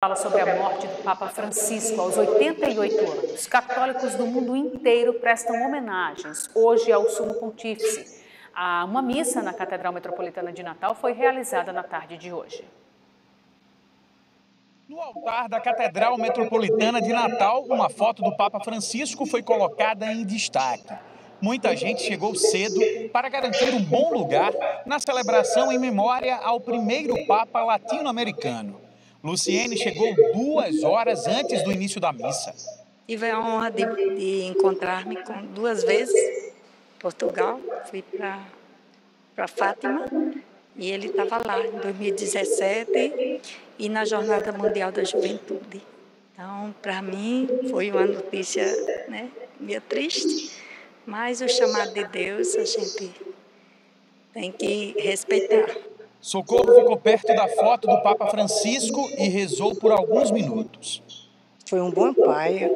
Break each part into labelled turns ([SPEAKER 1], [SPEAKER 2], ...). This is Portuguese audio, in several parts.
[SPEAKER 1] Fala sobre a morte do Papa Francisco aos 88 anos. Católicos do mundo inteiro prestam homenagens hoje ao Sumo Pontífice. Uma missa na Catedral Metropolitana de Natal foi realizada na tarde de hoje.
[SPEAKER 2] No altar da Catedral Metropolitana de Natal, uma foto do Papa Francisco foi colocada em destaque. Muita gente chegou cedo para garantir um bom lugar na celebração em memória ao primeiro Papa latino-americano. Luciene chegou 2 horas antes do início da missa.
[SPEAKER 3] Tive a honra de encontrar-me com 2 vezes em Portugal. Fui para Fátima e ele estava lá em 2017 e na Jornada Mundial da Juventude. Então, para mim, foi uma notícia, meio triste, mas o chamado de Deus a gente tem que respeitar.
[SPEAKER 2] Socorro ficou perto da foto do Papa Francisco e rezou por alguns minutos.
[SPEAKER 4] Foi um bom pai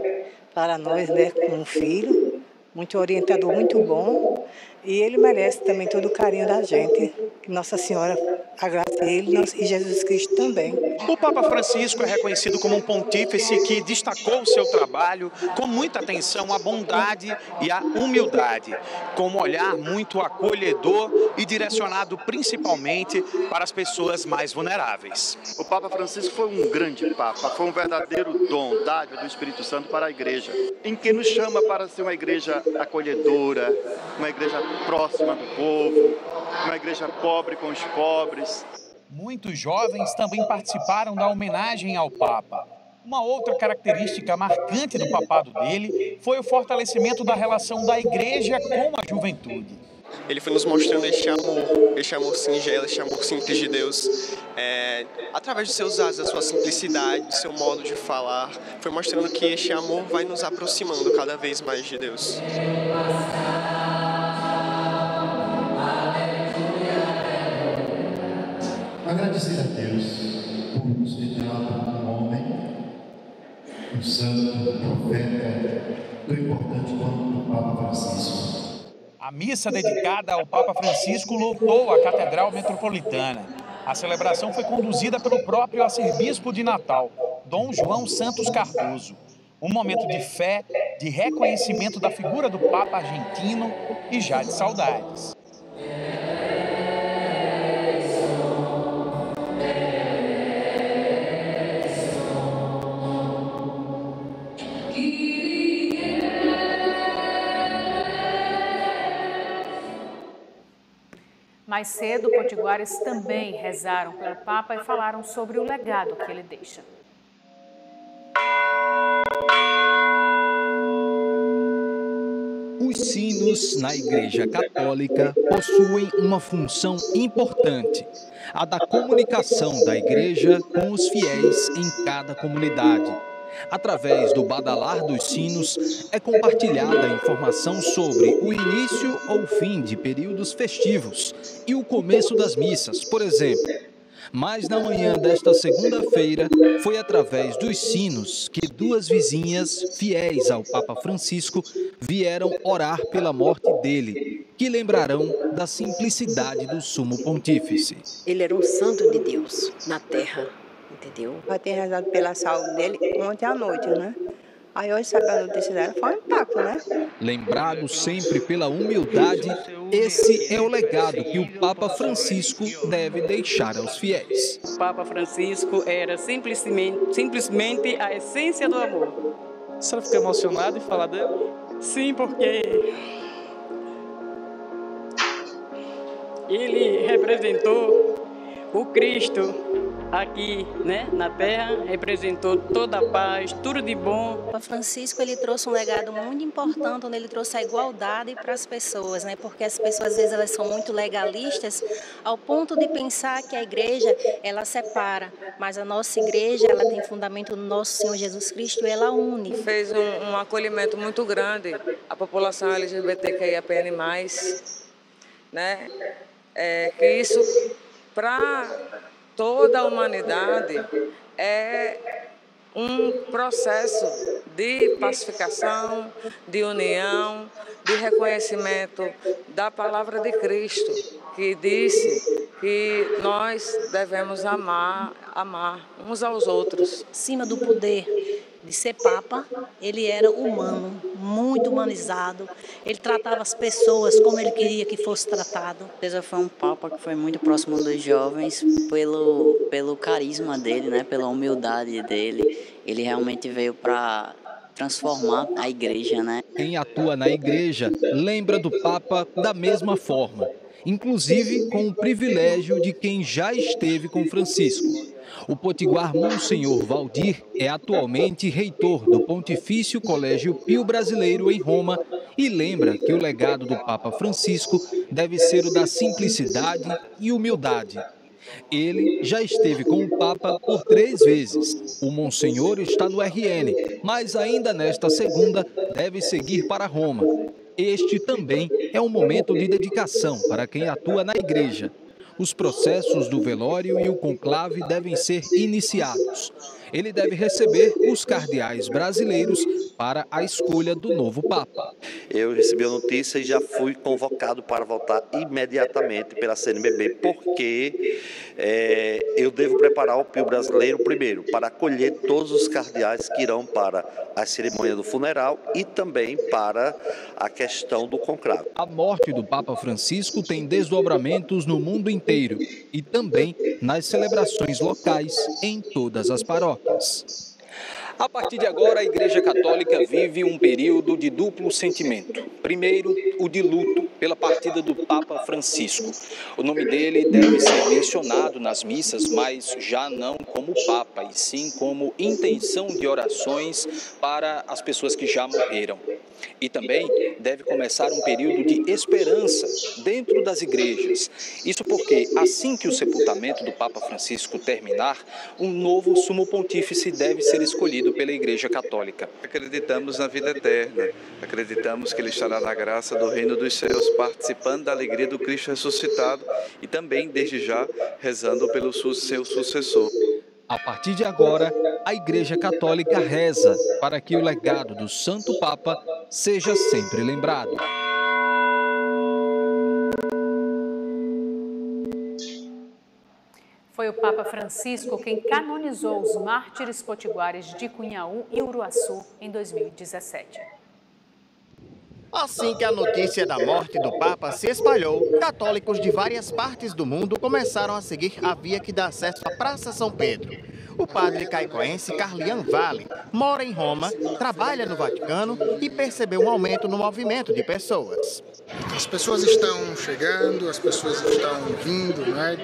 [SPEAKER 4] para nós, como filho, muito orientador, muito bom. E ele merece também todo o carinho da gente. Que Nossa Senhora agradeça a ele e Jesus Cristo também.
[SPEAKER 2] O Papa Francisco é reconhecido como um pontífice que destacou o seu trabalho com muita atenção à bondade e à humildade, com um olhar muito acolhedor e direcionado principalmente para as pessoas mais vulneráveis.
[SPEAKER 5] O Papa Francisco foi um grande Papa, foi um verdadeiro dom, dádiva do Espírito Santo para a Igreja, em que nos chama para ser uma igreja acolhedora, uma igreja próxima do povo, uma igreja pobre com os pobres.
[SPEAKER 2] Muitos jovens também participaram da homenagem ao Papa. Uma outra característica marcante do papado dele foi o fortalecimento da relação da Igreja com a juventude.
[SPEAKER 6] Ele foi nos mostrando este amor singelo, este amor simples de Deus, através dos seus atos, da sua simplicidade, do seu modo de falar, foi mostrando que este amor vai nos aproximando cada vez mais de Deus.
[SPEAKER 7] Agradecer a Deus por nos ter dado um homem, um santo, um profeta, tão importante quanto o Papa Francisco.
[SPEAKER 2] A missa dedicada ao Papa Francisco lotou a Catedral Metropolitana. A celebração foi conduzida pelo próprio arcebispo de Natal, Dom João Santos Cardoso. Um momento de fé, de reconhecimento da figura do Papa argentino e já de saudades.
[SPEAKER 1] Mais cedo, potiguares também rezaram pelo Papa e falaram sobre o legado que ele deixa.
[SPEAKER 8] Os sinos na Igreja Católica possuem uma função importante, a da comunicação da Igreja com os fiéis em cada comunidade. Através do badalar dos sinos, é compartilhada a informação sobre o início ou fim de períodos festivos e o começo das missas, por exemplo. Mas na manhã desta segunda-feira, foi através dos sinos que 2 vizinhas, fiéis ao Papa Francisco, vieram orar pela morte dele, que lembrarão da simplicidade do Sumo Pontífice.
[SPEAKER 9] Ele era um santo de Deus na terra. Entendeu?
[SPEAKER 4] Vai ter rezado pela saúde dele ontem à noite, Aí hoje, sabe, a notícia dela foi um impacto,
[SPEAKER 8] Lembrado sempre pela humildade, esse é o legado que o Papa Francisco deve deixar aos fiéis.
[SPEAKER 3] O Papa Francisco era simplesmente a essência do amor.
[SPEAKER 2] A senhora fica emocionada em falar dele?
[SPEAKER 3] Sim, porque ele representou o Cristo aqui, na Terra, representou toda a paz, tudo de bom.
[SPEAKER 10] O Papa Francisco, ele trouxe um legado muito importante, onde ele trouxe a igualdade para as pessoas, porque as pessoas, às vezes, elas são muito legalistas, ao ponto de pensar que a igreja, ela separa, mas a nossa igreja, ela tem fundamento no nosso Senhor Jesus Cristo, e ela une.
[SPEAKER 11] Fez um acolhimento muito grande à população LGBTQIAPN+, que isso, para toda a humanidade, é um processo de pacificação, de união, de reconhecimento da palavra de Cristo, que disse que nós devemos amar amar uns aos outros.
[SPEAKER 10] Acima do poder de ser papa, ele era humano, muito humanizado. Ele tratava as pessoas como ele queria que fosse tratado.
[SPEAKER 12] Foi um papa que foi muito próximo dos jovens pelo carisma dele, né? Pela humildade dele. Ele realmente veio para transformar a igreja, né?
[SPEAKER 8] Quem atua na igreja lembra do Papa da mesma forma, inclusive com o privilégio de quem já esteve com Francisco. O potiguar Monsenhor Valdir é atualmente reitor do Pontifício Colégio Pio Brasileiro em Roma e lembra que o legado do Papa Francisco deve ser o da simplicidade e humildade. Ele já esteve com o Papa por 3 vezes. O Monsenhor está no RN, mas ainda nesta segunda deve seguir para Roma. Este também é um momento de dedicação para quem atua na igreja. Os processos do velório e o conclave devem ser iniciados. Ele deve receber os cardeais brasileiros para a escolha do novo Papa.
[SPEAKER 13] Eu recebi a notícia e já fui convocado para votar imediatamente pela CNBB, porque eu devo preparar o Pio Brasileiro primeiro, para acolher todos os cardeais que irão para a cerimônia do funeral e também para a questão do conclave.
[SPEAKER 8] A morte do Papa Francisco tem desdobramentos no mundo inteiro e também nas celebrações locais em todas as paróquias. A partir de agora, a Igreja Católica vive um período de duplo sentimento. Primeiro, o de luto pela partida do Papa Francisco. O nome dele deve ser mencionado nas missas, mas já não como Papa, e sim como intenção de orações para as pessoas que já morreram. E também deve começar um período de esperança dentro das igrejas. Isso porque, assim que o sepultamento do Papa Francisco terminar, um novo sumo pontífice deve ser escolhido pela Igreja Católica.
[SPEAKER 14] Acreditamos na vida eterna, acreditamos que ele estará na graça do reino dos céus, participando da alegria do Cristo ressuscitado e também, desde já, rezando pelo seu sucessor.
[SPEAKER 8] A partir de agora, a Igreja Católica reza para que o legado do Santo Papa seja sempre lembrado.
[SPEAKER 1] Foi o Papa Francisco quem canonizou os mártires potiguares de Cunhaú e Uruaçu em 2017.
[SPEAKER 15] Assim que a notícia da morte do Papa se espalhou, católicos de várias partes do mundo começaram a seguir a via que dá acesso à Praça São Pedro. O padre caicoense Carlian Vale mora em Roma, trabalha no Vaticano e percebeu um aumento no movimento de pessoas.
[SPEAKER 16] As pessoas estão chegando, as pessoas estão vindo, né,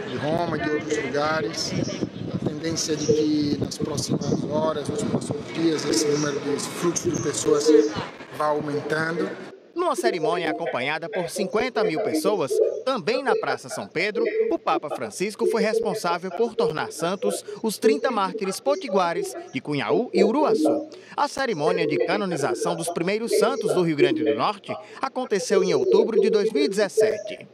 [SPEAKER 16] de Roma e de outros lugares. A tendência é de que nas próximas horas, nos próximos dias, esse número de fluxo de pessoas vai aumentando.
[SPEAKER 15] Numa cerimônia acompanhada por 50 mil pessoas, também na Praça São Pedro, o Papa Francisco foi responsável por tornar santos os 30 mártires potiguares de Cunhaú e Uruaçu. A cerimônia de canonização dos primeiros santos do Rio Grande do Norte aconteceu em outubro de 2017.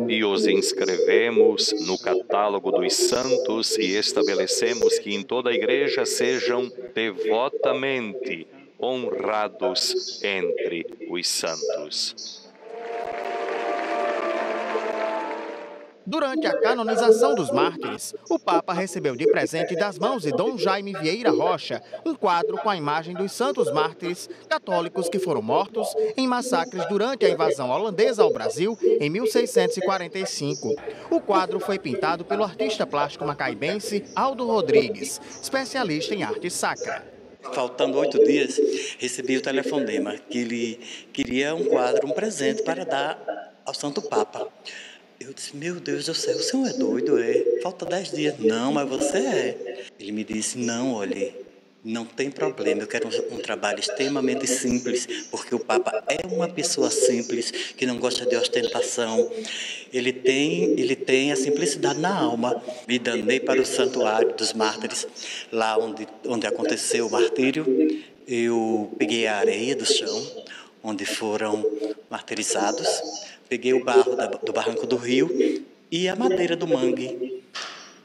[SPEAKER 17] E os inscrevemos no catálogo dos santos e estabelecemos que em toda a igreja sejam devotamente honrados entre os santos.
[SPEAKER 15] Durante a canonização dos mártires, o Papa recebeu de presente das mãos de Dom Jaime Vieira Rocha um quadro com a imagem dos santos mártires católicos que foram mortos em massacres durante a invasão holandesa ao Brasil em 1645. O quadro foi pintado pelo artista plástico macaibense Aldo Rodrigues, especialista em arte sacra.
[SPEAKER 18] Faltando 8 dias, recebi o telefonema que ele queria um quadro, um presente para dar ao Santo Papa. Eu disse, meu Deus do céu, o senhor é doido, é? Falta 10 dias. Não, mas você é. Ele me disse, não, olhe, não tem problema, eu quero um trabalho extremamente simples, porque o Papa é uma pessoa simples, que não gosta de ostentação. Ele tem a simplicidade na alma. Me danei para o Santuário dos Mártires, lá onde aconteceu o martírio. Eu peguei a areia do chão, onde foram martirizados, peguei o barro do barranco do rio e a madeira do mangue.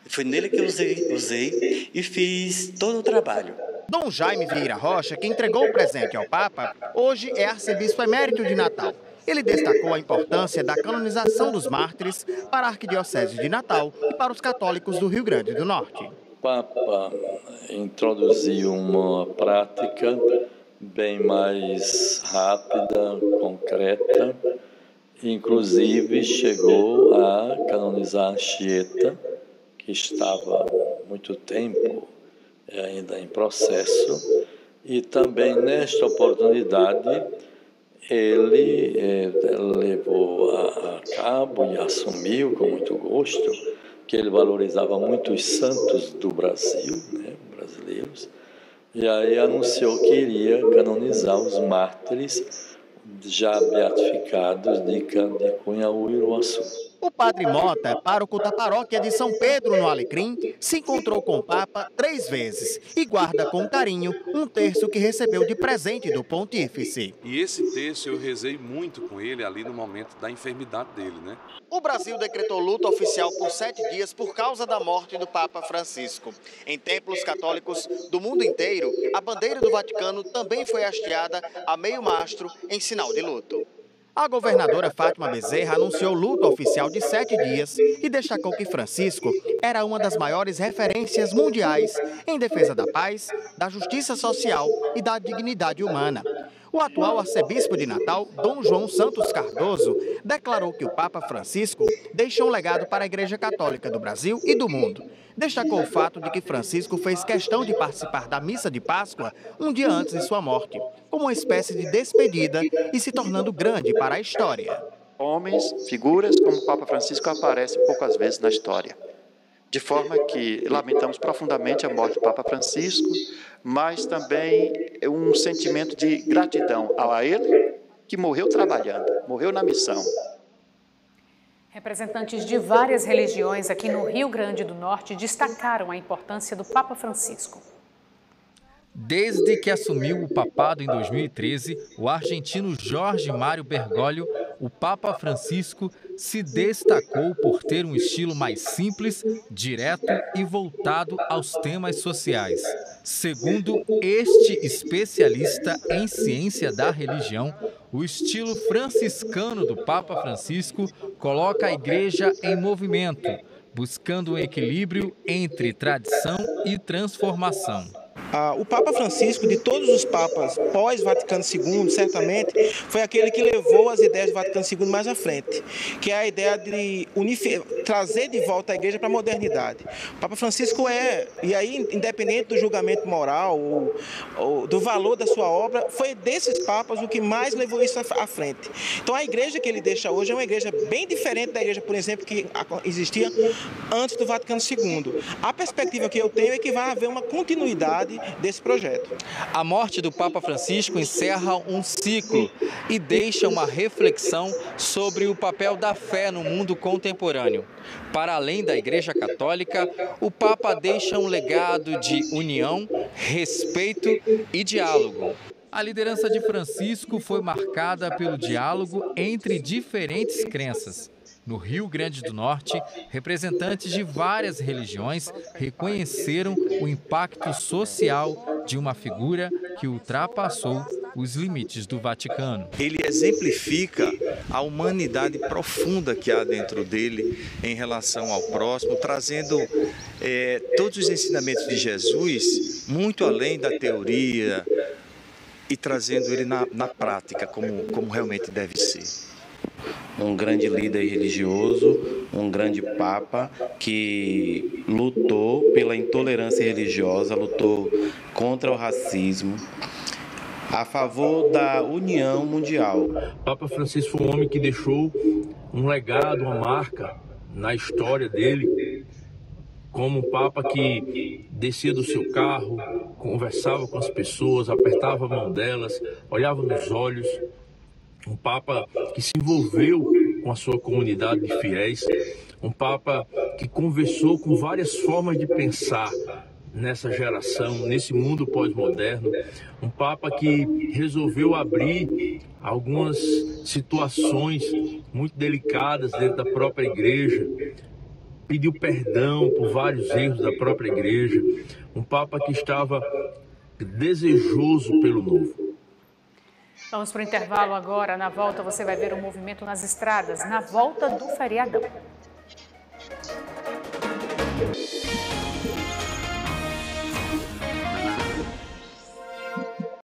[SPEAKER 18] Foi nele que eu usei e fiz todo o trabalho.
[SPEAKER 15] Dom Jaime Vieira Rocha, que entregou o presente ao Papa, hoje é arcebispo emérito de Natal. ele destacou a importância da canonização dos mártires para a Arquidiocese de Natal e para os católicos do Rio Grande do Norte.
[SPEAKER 19] O Papa introduziu uma prática bem mais rápida, concreta, inclusive chegou a canonizar Anchieta, que estava há muito tempo ainda em processo, e também nesta oportunidade ele levou a cabo e assumiu com muito gosto que ele valorizava muito os santos do Brasil, brasileiros, e aí anunciou que iria canonizar os mártires já beatificados de Cunha Uiruaçu.
[SPEAKER 15] O padre Mota, pároco da paróquia de São Pedro, no Alecrim, se encontrou com o Papa 3 vezes e guarda com carinho um terço que recebeu de presente do pontífice.
[SPEAKER 20] E esse terço eu rezei muito com ele ali no momento da enfermidade dele,
[SPEAKER 15] O Brasil decretou luto oficial por 7 dias por causa da morte do Papa Francisco. Em templos católicos do mundo inteiro, a bandeira do Vaticano também foi hasteada a meio mastro em sinal de luto. A governadora Fátima Bezerra anunciou luto oficial de 7 dias e destacou que Francisco era uma das maiores referências mundiais em defesa da paz, da justiça social e da dignidade humana. O atual arcebispo de Natal, Dom João Santos Cardoso, declarou que o Papa Francisco deixou um legado para a Igreja Católica do Brasil e do mundo. Destacou o fato de que Francisco fez questão de participar da missa de Páscoa um dia antes de sua morte, como uma espécie de despedida e se tornando grande para a história.
[SPEAKER 5] Homens, figuras como o Papa Francisco aparecem poucas vezes na história. De forma que lamentamos profundamente a morte do Papa Francisco, mas também um sentimento de gratidão a ele, que morreu trabalhando, morreu na missão.
[SPEAKER 1] Representantes de várias religiões aqui no Rio Grande do Norte destacaram a importância do Papa Francisco.
[SPEAKER 8] Desde que assumiu o papado em 2013, o argentino Jorge Mário Bergoglio, o Papa Francisco, se destacou por ter um estilo mais simples, direto e voltado aos temas sociais. Segundo este especialista em ciência da religião, o estilo franciscano do Papa Francisco coloca a Igreja em movimento, buscando um equilíbrio entre tradição e transformação.
[SPEAKER 21] O Papa Francisco, de todos os papas pós-Vaticano II, certamente, foi aquele que levou as ideias do Vaticano II mais à frente, que é a ideia de trazer de volta a igreja para a modernidade. O Papa Francisco e aí, independente do julgamento moral ou do valor da sua obra, foi desses papas o que mais levou isso à frente. Então a igreja que ele deixa hoje é uma igreja bem diferente da igreja, por exemplo, que existia antes do Vaticano II. A perspectiva que eu tenho é que vai haver uma continuidade desse projeto.
[SPEAKER 8] A morte do Papa Francisco encerra um ciclo e deixa uma reflexão sobre o papel da fé no mundo contemporâneo. Para além da Igreja Católica, o Papa deixa um legado de união, respeito e diálogo. A liderança de Francisco foi marcada pelo diálogo entre diferentes crenças. No Rio Grande do Norte, representantes de várias religiões reconheceram o impacto social de uma figura que ultrapassou os limites do Vaticano.
[SPEAKER 22] Ele exemplifica a humanidade profunda que há dentro dele em relação ao próximo, trazendo todos os ensinamentos de Jesus muito além da teoria e trazendo ele na prática, como realmente deve ser.
[SPEAKER 23] Um grande líder religioso, um grande papa que lutou pela intolerância religiosa, lutou contra o racismo, a favor da união mundial.
[SPEAKER 24] Papa Francisco foi um homem que deixou um legado, uma marca na história dele, como um papa que descia do seu carro, conversava com as pessoas, apertava a mão delas, olhava nos olhos. Um Papa que se envolveu com a sua comunidade de fiéis, um Papa que conversou com várias formas de pensar nessa geração, nesse mundo pós-moderno, um Papa que resolveu abrir algumas situações muito delicadas dentro da própria igreja, pediu perdão por vários erros da própria igreja, um Papa que estava desejoso pelo novo.
[SPEAKER 1] Vamos para o intervalo agora. Na volta você vai ver o movimento nas estradas, na volta do feriadão.